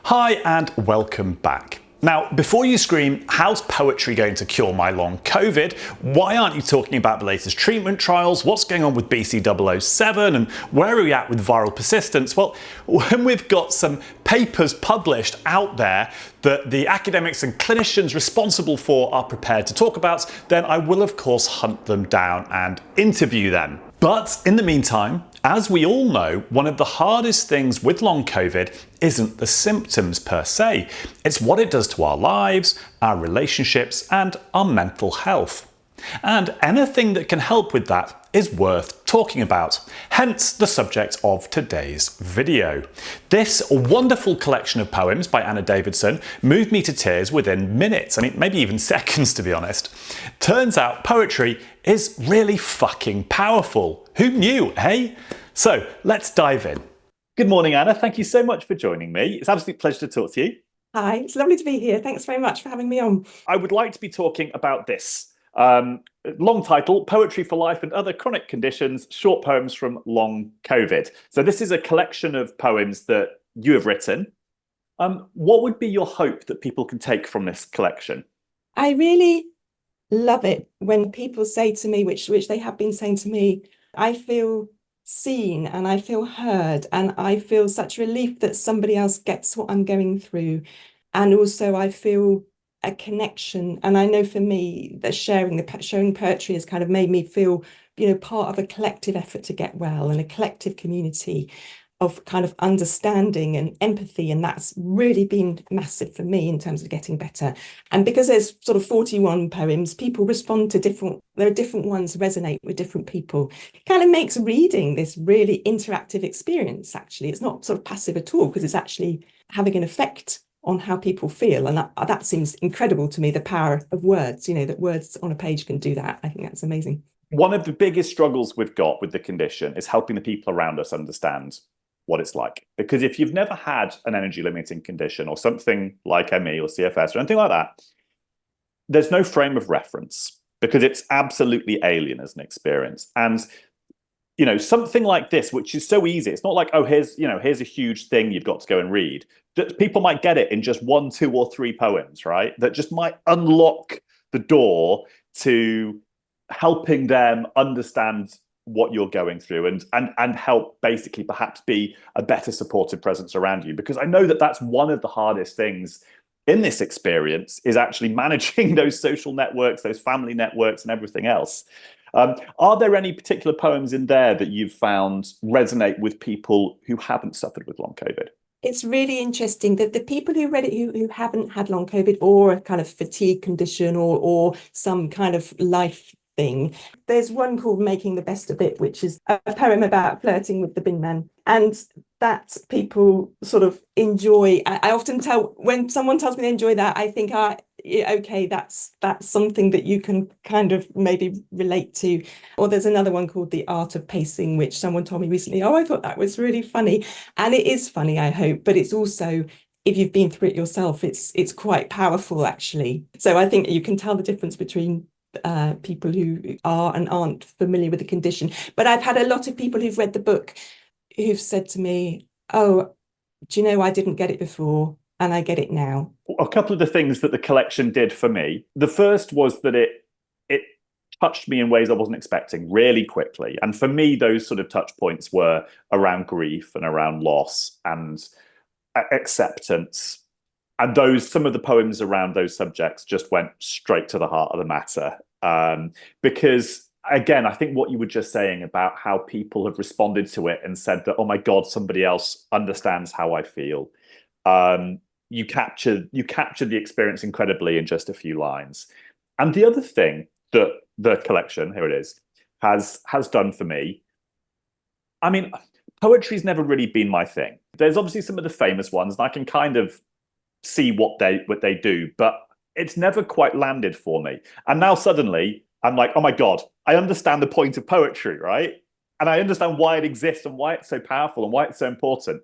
Hi and welcome back. Now, before you scream, how's poetry going to cure my long COVID? Why aren't you talking about the latest treatment trials? What's going on with BC007? And where are we at with viral persistence? Well, when we've got some papers published out there that the academics and clinicians responsible for are prepared to talk about, then I will of course hunt them down and interview them. But in the meantime, as we all know, one of the hardest things with long COVID isn't the symptoms per se. It's what it does to our lives, our relationships, and our mental health. And anything that can help with that is worth talking about. Hence the subject of today's video. This wonderful collection of poems by Anna Davidson moved me to tears within minutes. I mean, maybe even seconds, to be honest. Turns out poetry is really fucking powerful. Who knew, eh? So let's dive in. Good morning, Anna. Thank you so much for joining me. It's an absolute pleasure to talk to you. Hi, it's lovely to be here. Thanks very much for having me on. I would like to be talking about this. Long title, Poetry for Life and Other Chronic Conditions, Short Poems from Long COVID. So this is a collection of poems that you have written. What would be your hope that people can take from this collection? I really love it when people say to me, which they have been saying to me, I feel seen and I feel heard and I feel such relief that somebody else gets what I'm going through. And also I feel a connection. And I know for me that sharing poetry has kind of made me feel, part of a collective effort to get well and a collective community of kind of understanding and empathy. And that's really been massive for me in terms of getting better. And because there's sort of 41 poems, people respond to there are different ones resonate with different people. It kind of makes reading this really interactive experience, actually. It's not sort of passive at all because it's actually having an effect on how people feel. And that seems incredible to me, the power of words, that words on a page can do that. I think that's amazing. One of the biggest struggles we've got with the condition is helping the people around us understand what it's like. Because if you've never had an energy limiting condition or something like ME or CFS or anything like that, there's no frame of reference because it's absolutely alien as an experience. And something like this, which is so easy, it's not like, oh, here's a huge thing you've got to go and read. That people might get it in just 1, 2, or 3 poems, right? That just might unlock the door to helping them understand what you're going through and help basically perhaps be a better supportive presence around you. Because I know that that's one of the hardest things in this experience is actually managing those social networks, those family networks and everything else. Are there any particular poems in there that you've found resonate with people who haven't suffered with long COVID? It's really interesting that the people who read it who haven't had long COVID or a kind of fatigue condition or some kind of life thing. There's one called Making the Best of It, which is a poem about flirting with the bin man. And that people sort of enjoy. I often tell, when someone tells me they enjoy that, I think, okay, that's something that you can kind of maybe relate to. Or there's another one called The Art of Pacing, which someone told me recently, I thought that was really funny. And it is funny, I hope, but it's also, if you've been through it yourself, it's quite powerful, actually. So I think you can tell the difference between people who are and aren't familiar with the condition. But I've had a lot of people who've read the book who've said to me, oh, do you know, I didn't get it before and I get it now. A couple of the things that the collection did for me. The first was that it touched me in ways I wasn't expecting really quickly. And for me, those sort of touch points were around grief and around loss and acceptance. And some of the poems around those subjects just went straight to the heart of the matter. Because, again, I think what you were just saying about how people have responded to it and said that, oh my God, somebody else understands how I feel. You captured the experience incredibly in just a few lines. And the other thing that the collection, here it is, has done for me, I mean, poetry's never really been my thing. There's obviously some of the famous ones, and I can kind of see what they do, but it's never quite landed for me. And now suddenly I'm like, oh my God, I understand the point of poetry, right? And I understand why it exists and why it's so powerful and why it's so important.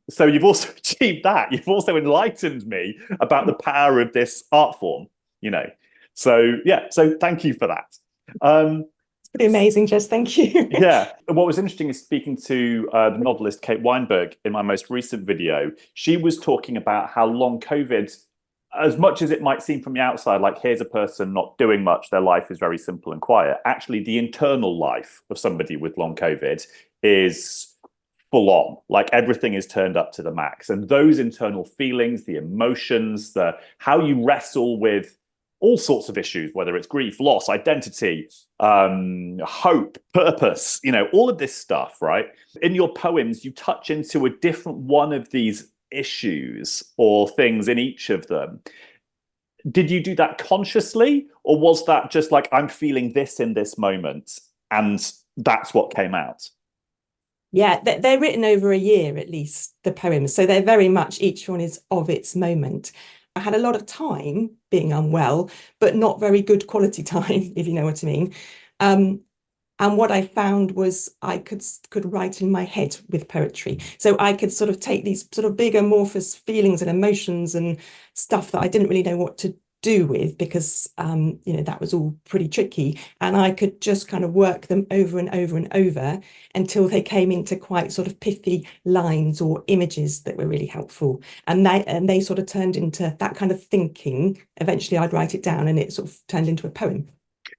So you've also achieved that. You've also enlightened me about the power of this art form, So yeah, so thank you for that. Pretty amazing, Jess. Thank you. Yeah. What was interesting is speaking to the novelist Kate Weinberg in my most recent video. She was talking about how long COVID, as much as it might seem from the outside, like here's a person not doing much, their life is very simple and quiet. Actually, the internal life of somebody with long COVID is full on. Like everything is turned up to the max. And those internal feelings, the emotions, the how you wrestle with all sorts of issues, whether it's grief, loss, identity, hope, purpose, all of this stuff, right? In your poems, you touch into a different one of these issues or things in each of them. Did you do that consciously, or was that just like, I'm feeling this in this moment, and that's what came out? Yeah, they're written over a year at least, the poems. So they're very much, each one is of its moment. I had a lot of time being unwell, but not very good quality time, if you know what I mean. And what I found was I could write in my head with poetry. So I could sort of take these sort of big amorphous feelings and emotions and stuff that I didn't really know what to do with, because that was all pretty tricky, and I could just kind of work them over and over and over until they came into quite sort of pithy lines or images that were really helpful, and they sort of turned into that kind of thinking. Eventually I'd write it down and it sort of turned into a poem.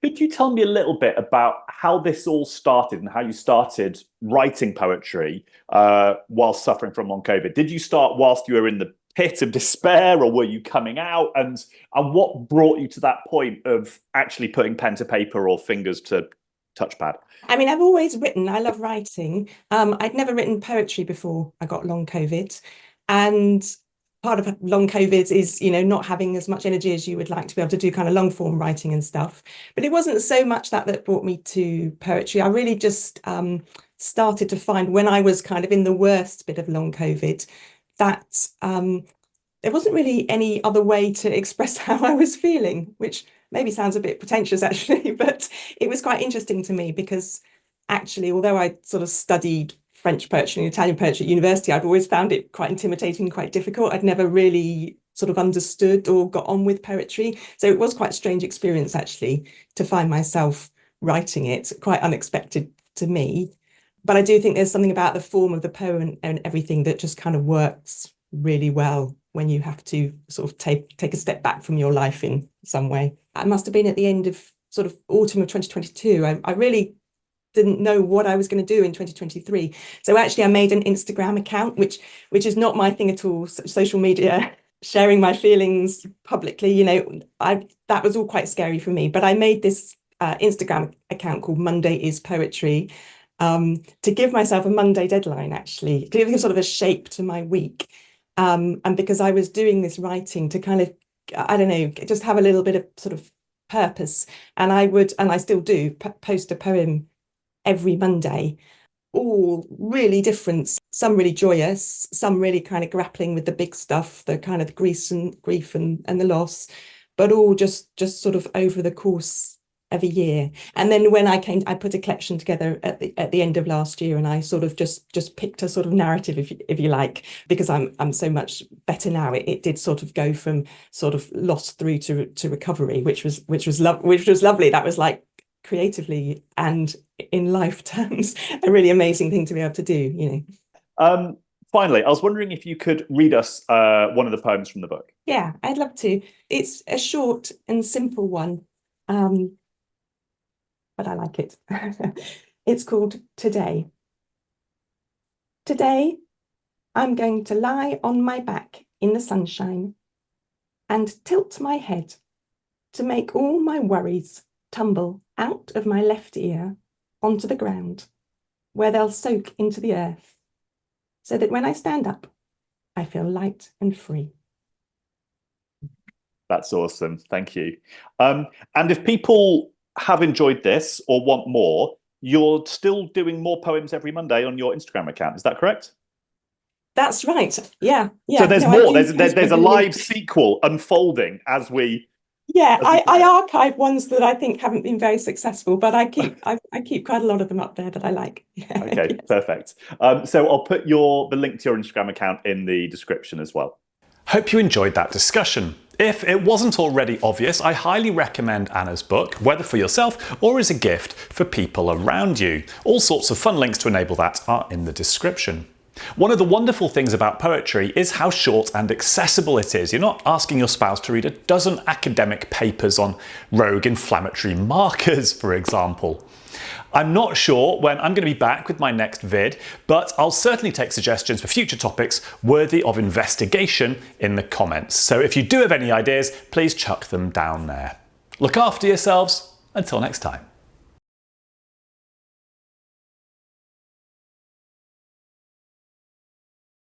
Could you tell me a little bit about how this all started and how you started writing poetry while suffering from long COVID? Did you start whilst you were in the pit of despair, or were you coming out? And what brought you to that point of actually putting pen to paper or fingers to touchpad? I mean, I've always written. I love writing. I'd never written poetry before I got long COVID, and part of long COVID is, not having as much energy as you would like to be able to do kind of long form writing and stuff. But it wasn't so much that brought me to poetry. I really just started to find, when I was kind of in the worst bit of long COVID, that there wasn't really any other way to express how I was feeling, which maybe sounds a bit pretentious actually, but it was quite interesting to me, because actually, although I sort of studied French poetry and Italian poetry at university, I've always found it quite intimidating, quite difficult. I'd never really sort of understood or got on with poetry. So it was quite a strange experience actually to find myself writing it, quite unexpected to me. But I do think there's something about the form of the poem and everything that just kind of works really well when you have to sort of take a step back from your life in some way. I must have been at the end of sort of autumn of 2022. I really didn't know what I was going to do in 2023. So actually I made an Instagram account, which is not my thing at all, social media, sharing my feelings publicly, that was all quite scary for me. But I made this Instagram account called Monday is Poetry, to give myself a Monday deadline, actually, to give sort of a shape to my week. And because I was doing this writing to kind of, I don't know, just have a little bit of sort of purpose. And I still do, post a poem every Monday, all really different, some really joyous, some really kind of grappling with the big stuff, the kind of grief and the loss, but all just sort of over the course of a year. And then when I put a collection together at the end of last year, and I sort of just picked a sort of narrative, if you like, because I'm so much better now. It did sort of go from sort of loss through to recovery, which was lovely. That was like creatively and in life terms a really amazing thing to be able to do. Finally, I was wondering if you could read us one of the poems from the book. Yeah, I'd love to. It's a short and simple one, but I like it. It's called Today. Today, I'm going to lie on my back in the sunshine and tilt my head to make all my worries tumble out of my left ear onto the ground, where they'll soak into the earth, so that when I stand up, I feel light and free. That's awesome. Thank you. And if people have enjoyed this or want more, you're still doing more poems every Monday on your Instagram account. Is that correct? That's right. Yeah. So there's more. There's a live sequel unfolding as we. Yeah, I archive ones that I think haven't been very successful, but I keep quite a lot of them up there that I like. Yeah, okay, yes. Perfect. So I'll put the link to your Instagram account in the description as well. Hope you enjoyed that discussion. If it wasn't already obvious, I highly recommend Anna's book, whether for yourself or as a gift for people around you. All sorts of fun links to enable that are in the description. One of the wonderful things about poetry is how short and accessible it is. You're not asking your spouse to read a dozen academic papers on rogue inflammatory markers, for example. I'm not sure when I'm going to be back with my next vid, but I'll certainly take suggestions for future topics worthy of investigation in the comments. So if you do have any ideas, please chuck them down there. Look after yourselves. Until next time.